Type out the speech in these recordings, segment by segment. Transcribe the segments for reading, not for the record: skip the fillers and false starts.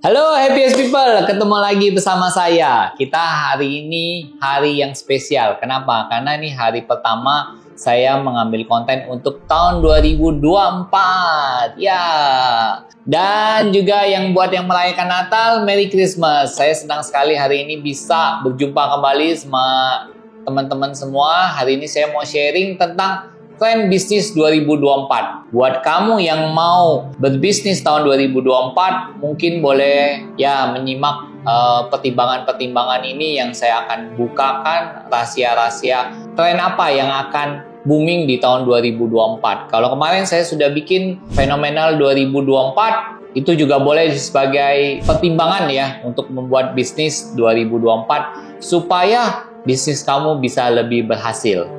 Halo Happiest People, ketemu lagi bersama saya. Kita hari ini hari yang spesial. Kenapa? Karena ini hari pertama saya mengambil konten untuk tahun 2024. Ya. Dan juga yang buat yang merayakan Natal, Merry Christmas. Saya senang sekali hari ini bisa berjumpa kembali sama teman-teman semua. Hari ini saya mau sharing tentang tren bisnis 2024. Buat kamu yang mau berbisnis tahun 2024, mungkin boleh ya menyimak pertimbangan-pertimbangan ini yang saya akan bukakan rahasia-rahasia tren apa yang akan booming di tahun 2024. Kalau kemarin saya sudah bikin fenomenal 2024, itu juga boleh sebagai pertimbangan ya untuk membuat bisnis 2024 supaya bisnis kamu bisa lebih berhasil.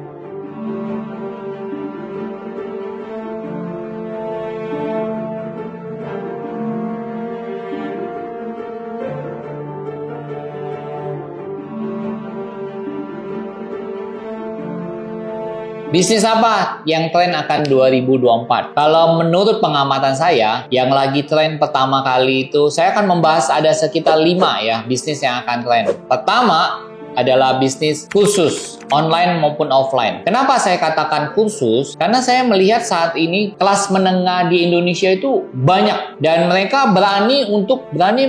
Bisnis apa yang tren akan 2024? Kalau menurut pengamatan saya, yang lagi tren pertama kali itu, saya akan membahas ada sekitar 5 ya bisnis yang akan tren. Pertama adalah bisnis kursus, online maupun offline. Kenapa saya katakan kursus? Karena saya melihat saat ini kelas menengah di Indonesia itu banyak. Dan mereka berani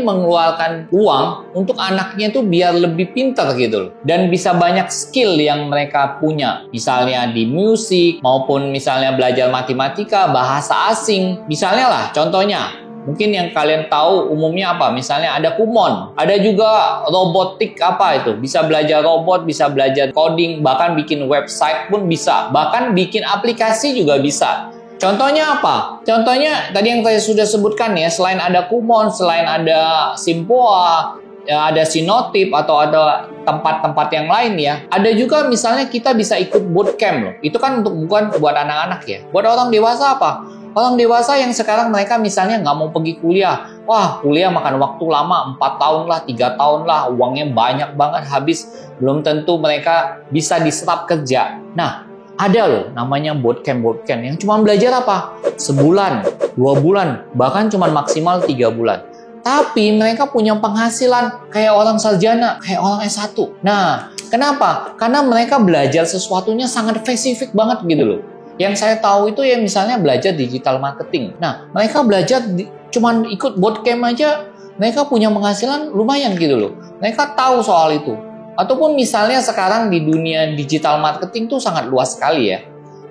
mengeluarkan uang untuk anaknya itu biar lebih pintar gitu loh. Dan bisa banyak skill yang mereka punya. Misalnya di musik, maupun misalnya belajar matematika, bahasa asing. Misalnya lah, contohnya. Mungkin yang kalian tahu umumnya apa? Misalnya ada Kumon, ada juga robotik apa itu? Bisa belajar robot, bisa belajar coding, bahkan bikin website pun bisa. Bahkan bikin aplikasi juga bisa. Contohnya apa? Contohnya tadi yang saya sudah sebutkan ya, selain ada Kumon, selain ada Simpoa, ya ada Sinotip atau ada tempat-tempat yang lain ya. Ada juga misalnya kita bisa ikut bootcamp loh. Itu kan bukan buat anak-anak ya. Buat orang dewasa apa? Orang dewasa yang sekarang mereka misalnya nggak mau pergi kuliah. Wah, kuliah makan waktu lama, 4 tahun lah, 3 tahun lah, uangnya banyak banget habis. Belum tentu mereka bisa diserap kerja. Nah, ada loh namanya bootcamp yang cuma belajar apa? Sebulan, 2 bulan, bahkan cuma maksimal 3 bulan. Tapi mereka punya penghasilan kayak orang sarjana, kayak orang S1. Nah, kenapa? Karena mereka belajar sesuatunya sangat spesifik banget gitu loh. Yang saya tahu itu ya misalnya belajar digital marketing. Nah, mereka belajar cuman ikut bootcamp aja, mereka punya penghasilan lumayan gitu loh. Mereka tahu soal itu. Ataupun misalnya sekarang di dunia digital marketing tuh sangat luas sekali ya.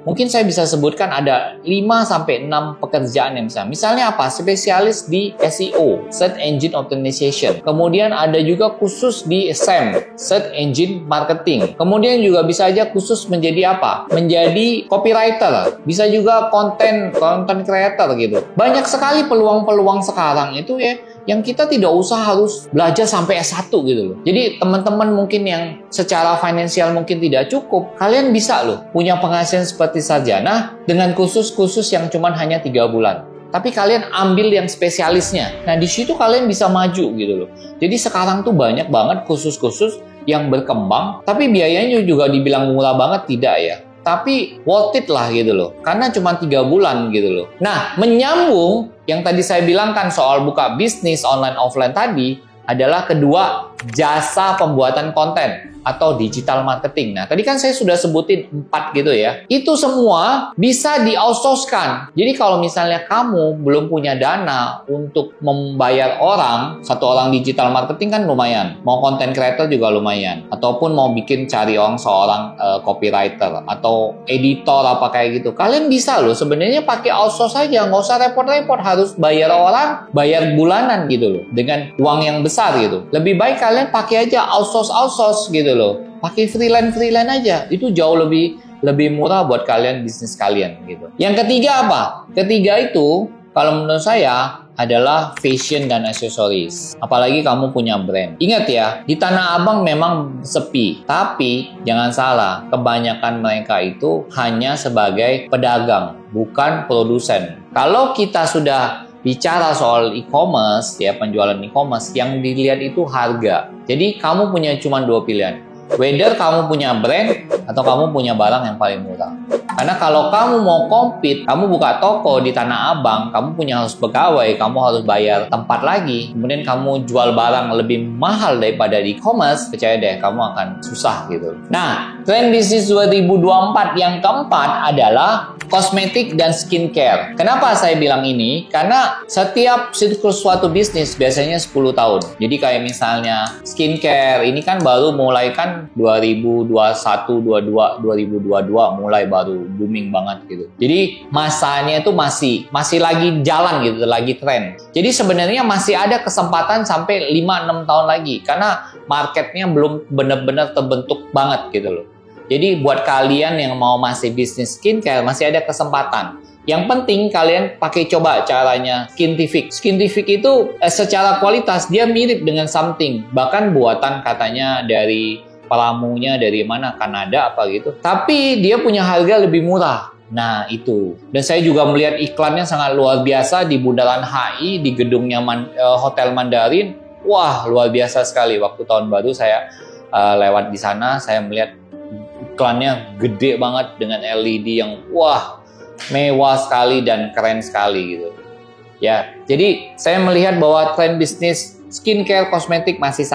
Mungkin saya bisa sebutkan ada 5-6 pekerjaan yang bisa. Misalnya apa? Spesialis di SEO, Search Engine Optimization. Kemudian ada juga khusus di SEM, Search Engine Marketing. Kemudian juga bisa aja khusus menjadi apa? Menjadi copywriter. Bisa juga content creator gitu. Banyak sekali peluang-peluang sekarang itu ya, yang kita tidak usah harus belajar sampai S1 gitu loh. Jadi teman-teman mungkin yang secara finansial mungkin tidak cukup, kalian bisa loh punya penghasilan seperti sarjana dengan kursus-kursus yang cuma hanya 3 bulan. Tapi kalian ambil yang spesialisnya. Nah, di situ kalian bisa maju gitu loh. Jadi sekarang tuh banyak banget kursus-kursus yang berkembang, tapi biayanya juga dibilang murah banget tidak ya. Tapi worth it lah gitu loh. Karena cuma 3 bulan gitu loh. Nah, menyambung yang tadi saya bilangkan soal buka bisnis online offline tadi adalah kedua, jasa pembuatan konten atau digital marketing. Nah, tadi kan saya sudah sebutin 4 gitu ya. Itu semua bisa di-outsource-kan. Jadi kalau misalnya kamu belum punya dana untuk membayar orang, satu orang digital marketing kan lumayan. Mau content creator juga lumayan. Ataupun mau cari orang seorang copywriter atau editor apa kayak gitu. Kalian bisa loh sebenarnya pakai outsource aja. Nggak usah repot-repot harus bayar orang, bayar bulanan gitu loh. Dengan uang yang besar gitu. Lebih baik kalian pakai aja outsource gitu loh. Pakai freelance aja. Itu jauh lebih murah buat kalian bisnis kalian gitu. Yang ketiga apa? Ketiga itu kalau menurut saya adalah fashion dan aksesoris. Apalagi kamu punya brand. Ingat ya, di Tanah Abang memang sepi. Tapi jangan salah, kebanyakan mereka itu hanya sebagai pedagang, bukan produsen. Kalau kita sudah bicara soal e-commerce, ya penjualan e-commerce, yang dilihat itu harga. Jadi kamu punya cuma 2 pilihan. Whether kamu punya brand atau kamu punya barang yang paling murah. Karena kalau kamu mau compete, kamu buka toko di Tanah Abang, kamu punya harus pegawai, kamu harus bayar tempat lagi, kemudian kamu jual barang lebih mahal daripada di e-commerce, percaya deh, kamu akan susah gitu. Nah, tren bisnis 2024 yang keempat adalah kosmetik dan skincare. Kenapa saya bilang ini? Karena setiap siklus suatu bisnis biasanya 10 tahun. Jadi kayak misalnya skincare, ini kan baru mulai kan 2021, 22, 2022 mulai baru booming banget gitu. Jadi masanya itu masih lagi jalan gitu, lagi tren. Jadi sebenarnya masih ada kesempatan sampai 5-6 tahun lagi karena marketnya belum benar-benar terbentuk banget gitu loh. Jadi buat kalian yang mau masih bisnis skincare masih ada kesempatan. Yang penting kalian pakai coba caranya Skintific. Skintific itu secara kualitas dia mirip dengan something. Bahkan buatan katanya dari pelamunya dari mana, Kanada apa gitu. Tapi dia punya harga lebih murah. Nah itu. Dan saya juga melihat iklannya sangat luar biasa di Bundaran HI, di gedungnya Hotel Mandarin. Wah luar biasa sekali. Waktu tahun baru saya lewat di sana, saya melihat iklannya gede banget dengan LED yang wah mewah sekali dan keren sekali gitu. Ya, jadi saya melihat bahwa tren bisnis skincare kosmetik masih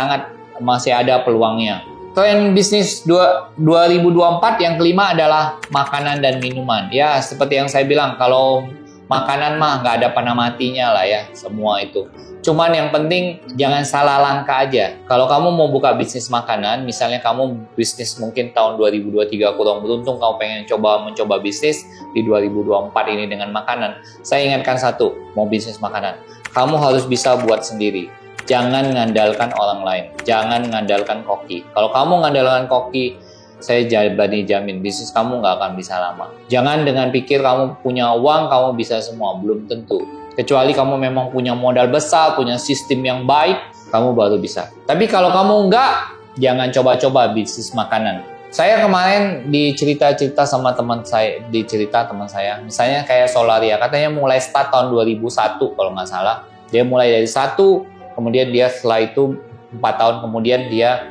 ada peluangnya. Tren bisnis 2024 yang kelima adalah makanan dan minuman. Ya, seperti yang saya bilang, kalau makanan mah nggak ada panah matinya lah ya, semua itu. Cuman yang penting jangan salah langkah aja. Kalau kamu mau buka bisnis makanan, misalnya kamu bisnis mungkin tahun 2023 kurang beruntung, kamu pengen mencoba bisnis di 2024 ini dengan makanan. Saya ingatkan satu, mau bisnis makanan, kamu harus bisa buat sendiri. Jangan mengandalkan orang lain. Jangan mengandalkan koki. Kalau kamu mengandalkan koki, saya berani jamin bisnis kamu nggak akan bisa lama. Jangan dengan pikir kamu punya uang, kamu bisa semua. Belum tentu. Kecuali kamu memang punya modal besar, punya sistem yang baik, kamu baru bisa. Tapi kalau kamu nggak, jangan coba-coba bisnis makanan. Saya kemarin dicerita-cerita sama teman saya, teman saya, misalnya kayak Solaria, katanya mulai start tahun 2001 kalau nggak salah. Dia mulai dari 1, kemudian dia setelah itu 4 tahun kemudian dia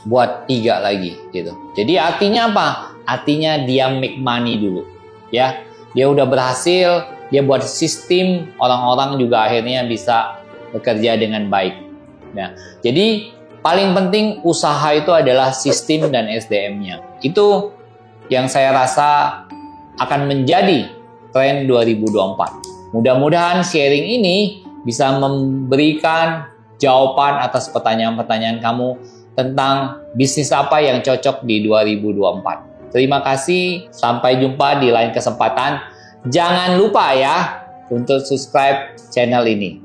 buat 3 lagi gitu. Jadi artinya apa? Artinya dia make money dulu. Ya, dia udah berhasil, dia buat sistem, orang-orang juga akhirnya bisa bekerja dengan baik. Nah, jadi paling penting usaha itu adalah sistem dan SDM-nya. Itu yang saya rasa akan menjadi tren 2024. Mudah-mudahan sharing ini bisa memberikan jawaban atas pertanyaan-pertanyaan kamu tentang bisnis apa yang cocok di 2024. Terima kasih, sampai jumpa di lain kesempatan. Jangan lupa ya untuk subscribe channel ini.